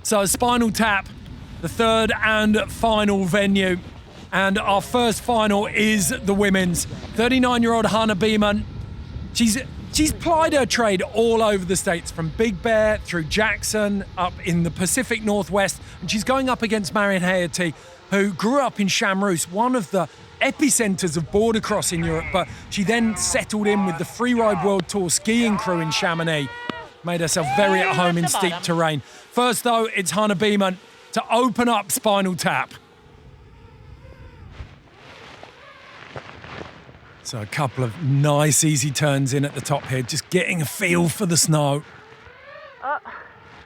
So Spinal Tap, the third and final venue. And our first final is the women's. 39-year-old Hana Beaman. She's plied her trade all over the States, from Big Bear through Jackson, up in the Pacific Northwest. And she's going up against Marion Haerty, who grew up in Chamroos, one of the epicenters of border cross in Europe. But she then settled in with the Freeride World Tour skiing crew in Chamonix. Made herself very at home in steep terrain. First, though, it's Hana Beaman to open up Spinal Tap. So a couple of nice, easy turns in at the top here, just getting a feel for the snow.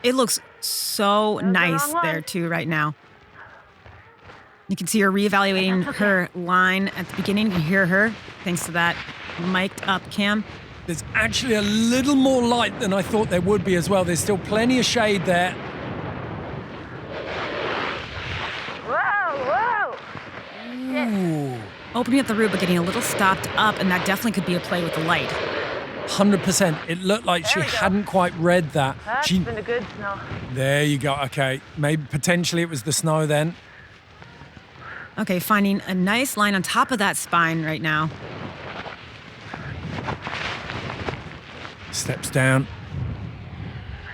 It looks so nice there, too, right now. You can see her reevaluating her line at the beginning. You can hear her, thanks to that mic'd up cam. There's actually a little more light than I thought there would be as well. There's still plenty of shade there. Whoa, whoa! Ooh. Opening up the route, but getting a little stopped up, and that definitely could be a play with the light. 100%. It looked like she hadn't quite read that. That's been a good snow. There you go. Okay, maybe potentially it was the snow then. Okay, finding a nice line on top of that spine right now. Steps down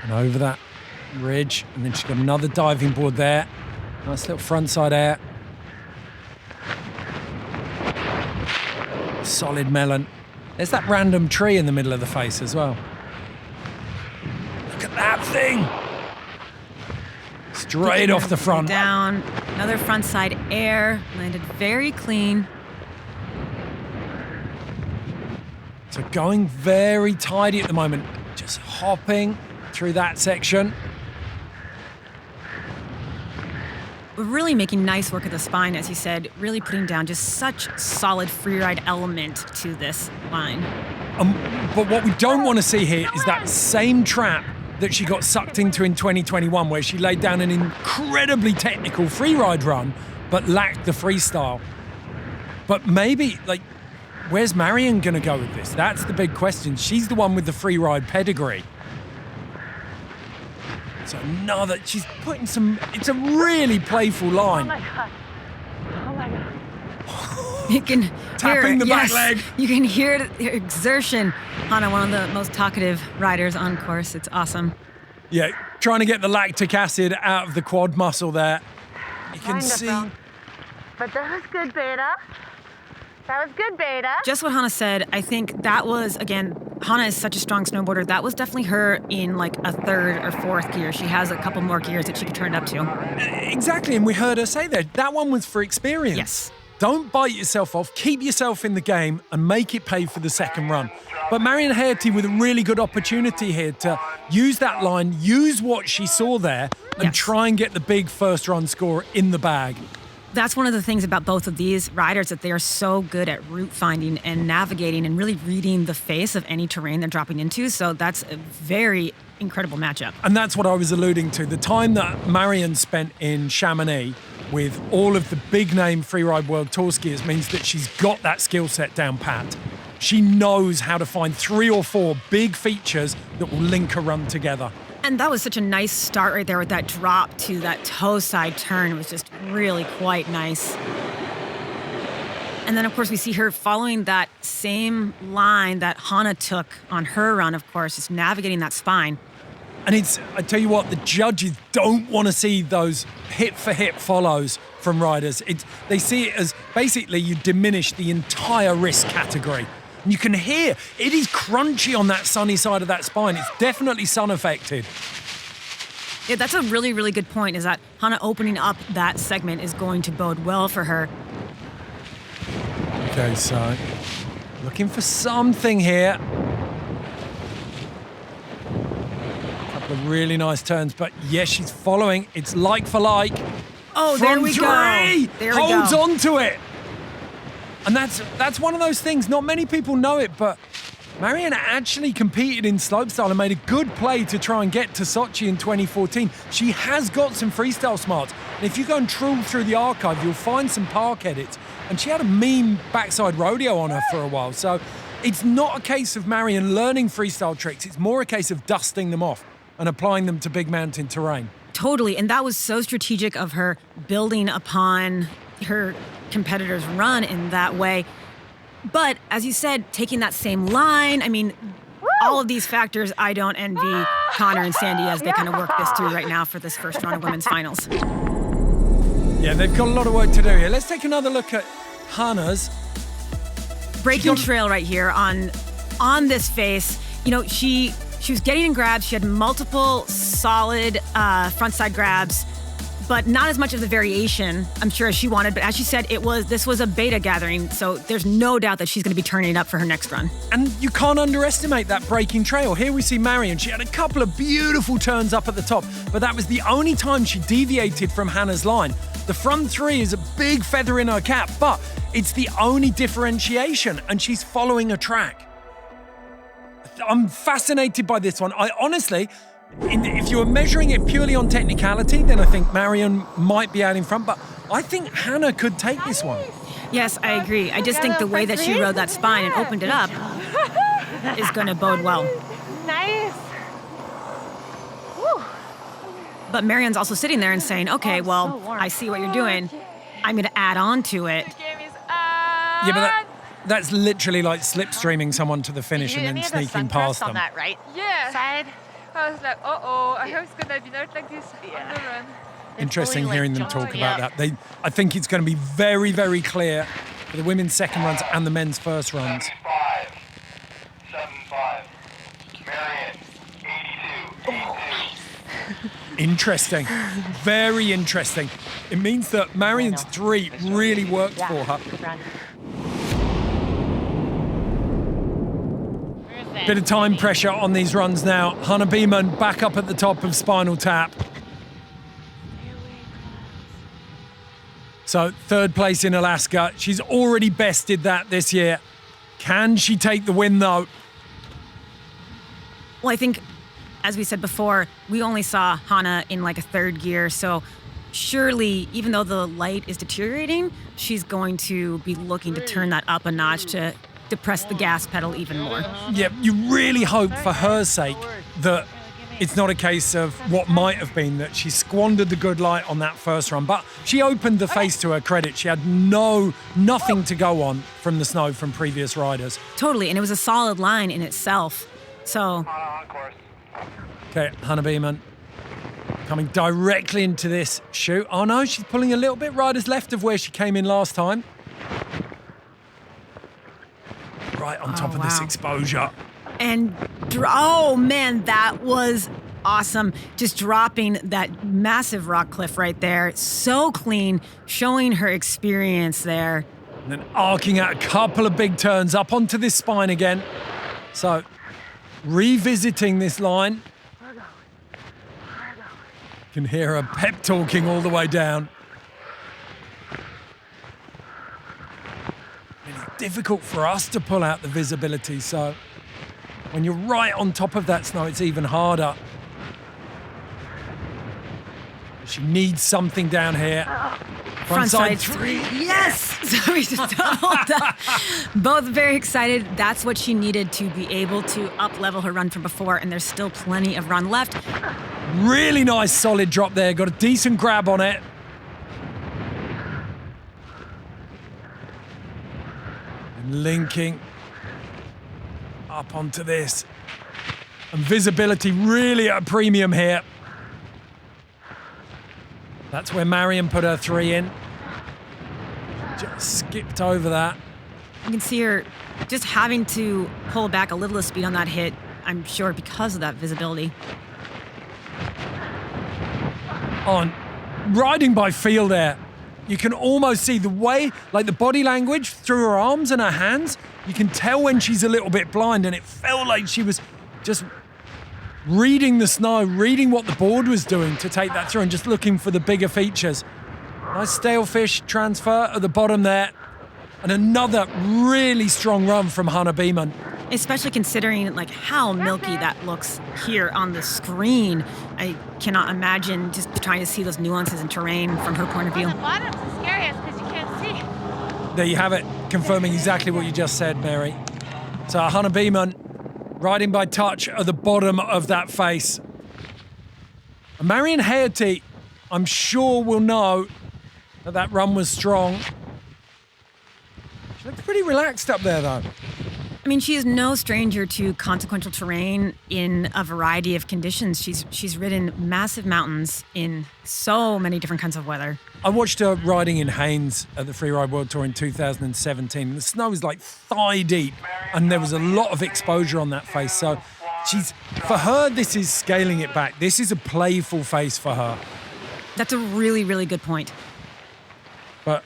and over that ridge, and then she's got another diving board there. Nice little frontside air. Solid melon. There's that random tree in the middle of the face as well. Look at that thing. Straight off the front. Down, another frontside air, landed very clean. So going very tidy at the moment. Just hopping through that section. We're really making nice work of the spine, as you said, really putting down just such solid freeride element to this line. But what we don't want to see here is that same trap that she got sucked into in 2021, where she laid down an incredibly technical freeride run, but lacked the freestyle. But maybe, where's Marion going to go with this? That's the big question. She's the one with the freeride pedigree. So she's putting it's a really playful line. Oh my God. Oh my God. You can Tapping the back leg. You can hear the exertion. Hana, one of the most talkative riders on course. It's awesome. Yeah, trying to get the lactic acid out of the quad muscle there. You can see. But that was good, Beta. That was good, Beta. Just what Hana said, I think that was, again, Hana is such a strong snowboarder. That was definitely her in like a third or fourth gear. She has a couple more gears that she could turn it up to. Exactly, and we heard her say that one was for experience. Yes. Don't bite yourself off, keep yourself in the game and make it pay for the second run. But Marion Haerty with a really good opportunity here to use that line, use what she saw there, and try and get the big first run score in the bag. That's one of the things about both of these riders, that they are so good at route finding and navigating and really reading the face of any terrain they're dropping into. So that's a very incredible matchup. And that's what I was alluding to. The time that Marion spent in Chamonix with all of the big-name Freeride World Tour skiers means that she's got that skill set down pat. She knows how to find 3 or 4 big features that will link a run together. And that was such a nice start right there with that drop to that toe side turn. It was just really quite nice. And then, of course, we see her following that same line that Hana took on her run, of course, just navigating that spine. And I tell you what, the judges don't want to see those hip-for-hip follows from riders. They see it as basically you diminish the entire risk category. And you can hear it is crunchy on that sunny side of that spine. It's definitely sun affected. Yeah, that's a really, really good point, is that Hana opening up that segment is going to bode well for her. Okay, so looking for something here. A couple of really nice turns, but yes, she's following. It's like for like. Oh, there we go. There we go. Holds on to it. And that's one of those things, not many people know it, but Marion actually competed in slopestyle and made a good play to try and get to Sochi in 2014. She has got some freestyle smarts. And if you go and trawl through the archive, you'll find some park edits. And she had a mean backside rodeo on her for a while. So it's not a case of Marion learning freestyle tricks. It's more a case of dusting them off and applying them to big mountain terrain. Totally, and that was so strategic of her, building upon her competitor's run in that way. But as you said, taking that same line, I mean, all of these factors, I don't envy Connor and Sandy as they kind of work this through right now for this first round of women's finals. Yeah, they've got a lot of work to do here. Let's take another look at Hana's. Breaking trail right here on this face. You know, she was getting in grabs. She had multiple solid front side grabs, but not as much of the variation, I'm sure, as she wanted. But as she said, this was a beta gathering, so there's no doubt that she's going to be turning it up for her next run. And you can't underestimate that breaking trail. Here we see Marion. She had a couple of beautiful turns up at the top, but that was the only time she deviated from Hana's line. The front three is a big feather in her cap, but it's the only differentiation, and she's following a track. I'm fascinated by this one. I honestly, if you were measuring it purely on technicality, then I think Marion might be out in front, but I think Hana could take this one. Yes, I agree. I just think the way that she rode that spine and opened it up is going to bode well. Nice. Woo. But Marion's also sitting there and saying, okay, well, I see what you're doing. I'm going to add on to it. Yeah, but that's literally like slipstreaming someone to the finish and then sneaking past them. On that right side. I was like, I hope it's gonna be not like this on the run. Interesting hearing them talk about that. I think it's going to be very, very clear for the women's second runs and the men's first runs. 75. Marion, 82. Interesting. Very interesting. It means that Marion's three really worked for her. Bit of time pressure on these runs now. Hana Beaman back up at the top of Spinal Tap. So third place in Alaska. She's already bested that this year. Can she take the win though? Well, I think, as we said before, we only saw Hana in like a third gear. So surely, even though the light is deteriorating, she's going to be looking to turn that up a notch to depress the gas pedal even more. Yeah, you really hope for her sake that it's not a case of what might have been, that she squandered the good light on that first run. But she opened the face to her credit. She had nothing to go on from the snow from previous riders. Totally, and it was a solid line in itself. So, okay, Hana Beaman coming directly into this chute. Oh no, she's pulling a little bit riders left of where she came in last time. Right on top of this exposure. And, oh man, that was awesome. Just dropping that massive rock cliff right there. So clean, showing her experience there. And then arcing out a couple of big turns up onto this spine again. So, revisiting this line. You can hear her pep talking all the way down. It's difficult for us to pull out the visibility, so when you're right on top of that snow, it's even harder. She needs something down here. Front side three. Yes! So we just doubled that. Both very excited. That's what she needed to be able to up-level her run from before, and there's still plenty of run left. Really nice solid drop there. Got a decent grab on it. And linking up onto this. And visibility really at a premium here. That's where Marion put her three in. Just skipped over that. You can see her just having to pull back a little of speed on that hit, I'm sure, because of that visibility. On riding by feel there. You can almost see the way, like the body language through her arms and her hands. You can tell when she's a little bit blind, and it felt like she was just reading the snow, reading what the board was doing to take that through and just looking for the bigger features. Nice stalefish transfer at the bottom there. And another really strong run from Hana Beaman. Especially considering like how milky that looks here on the screen. I cannot imagine just trying to see those nuances in terrain from her point of view. The bottom's the scariest because you can't see. There you have it, confirming exactly what you just said, Mary. So Hana Beaman riding by touch at the bottom of that face. Marion Haerty, I'm sure will know that that run was strong. She looks pretty relaxed up there, though. I mean, she is no stranger to consequential terrain in a variety of conditions. She's ridden massive mountains in so many different kinds of weather. I watched her riding in Haynes at the Freeride World Tour in 2017. The snow was like thigh deep, and there was a lot of exposure on that face. So for her, this is scaling it back. This is a playful face for her. That's a really, really good point. But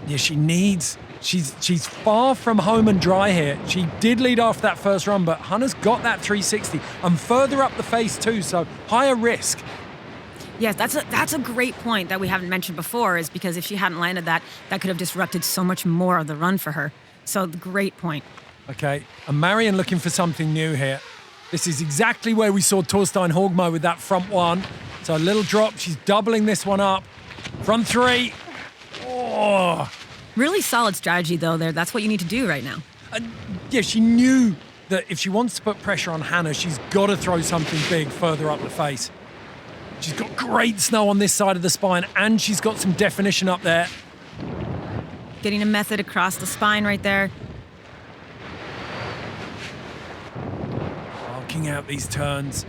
yeah, she's far from home and dry here. She did lead after that first run, but Hana's got that 360 and further up the face too, so higher risk. Yes, that's a great point that we haven't mentioned before, is because if she hadn't landed that could have disrupted so much more of the run for her. So great point. Okay, and Marion looking for something new here. This is exactly where we saw Torstein Hogmo with that front one. So a little drop, she's doubling this one up. Front three. Oh. Really solid strategy, though, there. That's what you need to do right now. Yeah, she knew that if she wants to put pressure on Hana, she's got to throw something big further up the face. She's got great snow on this side of the spine, and she's got some definition up there. Getting a method across the spine right there. Marking out these turns.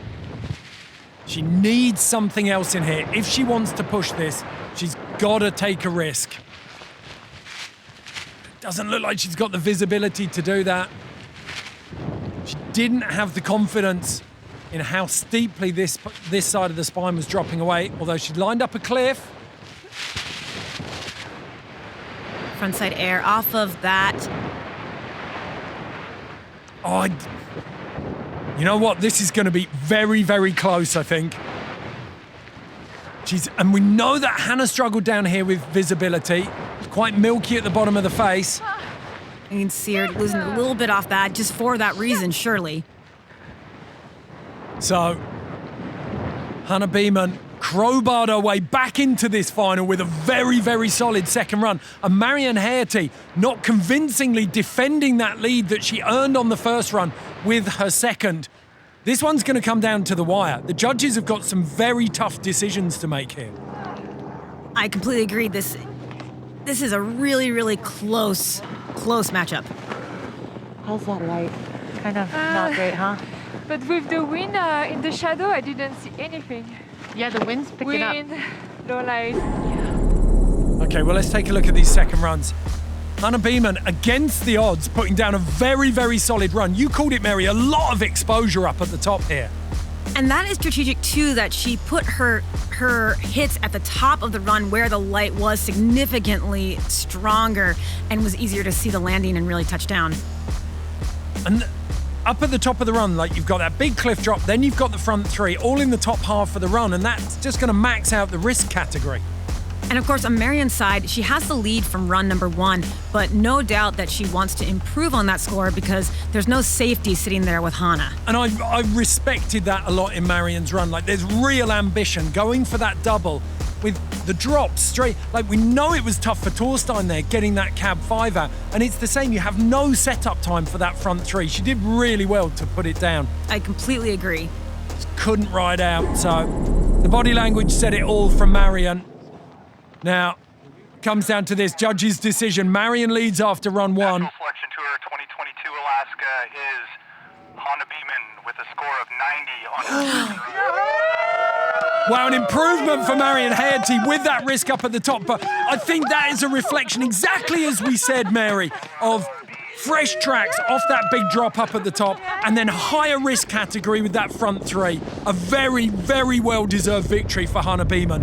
She needs something else in here. If she wants to push this, she's got to take a risk. Doesn't look like she's got the visibility to do that. She didn't have the confidence in how steeply this side of the spine was dropping away, although she'd lined up a cliff. Frontside air off of that. Oh, you know what? This is going to be very, very close, I think. And we know that Hana struggled down here with visibility. It's quite milky at the bottom of the face. You can see her losing a little bit off that, just for that reason, surely. So, Hana Beaman crowbarred her way back into this final with a very, very solid second run. And Marion Haerty not convincingly defending that lead that she earned on the first run with her second. This one's going to come down to the wire. The judges have got some very tough decisions to make here. I completely agree. This is a really, really close matchup. How's that light? Kind of not great, huh? But with the wind in the shadow, I didn't see anything. Yeah, the wind's picking up. Wind, low light. Okay, well, let's take a look at these second runs. Hana Beaman, against the odds, putting down a very, very solid run. You called it, Mary, a lot of exposure up at the top here. And that is strategic, too, that she put her hits at the top of the run where the light was significantly stronger and was easier to see the landing and really touch down. And up at the top of the run, like you've got that big cliff drop, then you've got the front three, all in the top half of the run, and that's just going to max out the risk category. And of course, on Marion's side, she has the lead from run number one, but no doubt that she wants to improve on that score because there's no safety sitting there with Hana. And I respected that a lot in Marion's run. Like, there's real ambition going for that double with the drop straight. Like, we know it was tough for Torstein there, getting that cab 5 out. And it's the same, you have no setup time for that front three. She did really well to put it down. I completely agree. Just couldn't ride out. So the body language said it all from Marion. Now, comes down to this judge's decision. Marion leads after run one. Natural Selection Tour 2022 Alaska is Hana Beaman with a score of 90 on her second run. Wow, an improvement for Marion Haerty with that risk up at the top. But I think that is a reflection, exactly as we said, Mary, of fresh tracks off that big drop up at the top and then higher risk category with that front three. A very, very well-deserved victory for Hana Beaman.